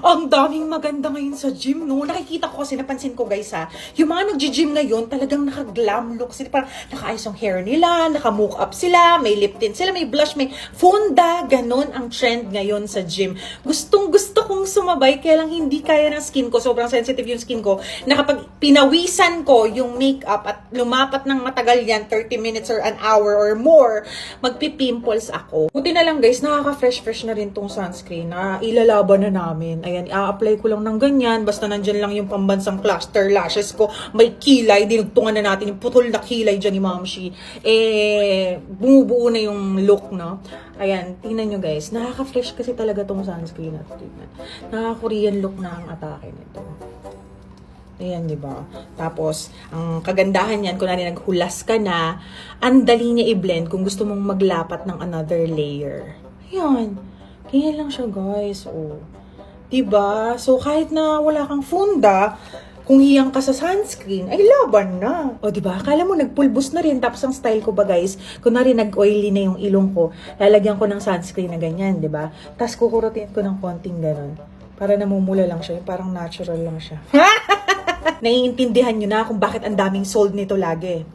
Ang daming maganda ngayon sa gym, no? Nakikita ko kasi, napansin ko guys ha, yung mga nag-gym ngayon, talagang naka-glam look sila. Parang nakaayos yung hair nila, naka-mock up sila, may lip tint sila, may blush, may funda. Ganon ang trend ngayon sa gym. Gustong gusto kong sumabay, kaya lang hindi kaya ng skin ko. Sobrang sensitive yung skin ko. Na kapag pinawisan ko yung makeup at lumapat ng matagal yan, 30 minutes or an hour or more, magpipimples ako. Buti na lang guys, nakaka-fresh na rin tong sunscreen na ilalaban na namin. Ayan, i-apply ko lang ng ganyan. Basta nandyan lang yung pambansang cluster lashes ko. May kilay. Dinugtungan na natin yung putol na kilay dyan ni Mamshi. Bumubuo na yung look, no? Ayan, tingnan nyo guys. Nakaka-fresh kasi talaga tong sunscreen na tingnan. Nakaka-Korean look na ang atake nito. Ayan, di ba? Tapos, ang kagandahan yan, kung naghulas ka na, ang dali niya i-blend kung gusto mong maglapat ng another layer. Ayan. Kaya lang siya, guys. Oh. Diba? So, kahit na wala kang funda, kung hiyang ka sa sunscreen, ay laban na. O, diba? Akala mo, nagpulbos na rin. Tapos, ang style ko ba, guys, kunwari nag-oily na yung ilong ko, lalagyan ko ng sunscreen na ganyan, diba? Tapos, kukurutin ko ng konting ganon. Para namumula lang siya. Parang natural lang siya. Naiintindihan nyo na kung bakit ang daming sold nito lagi.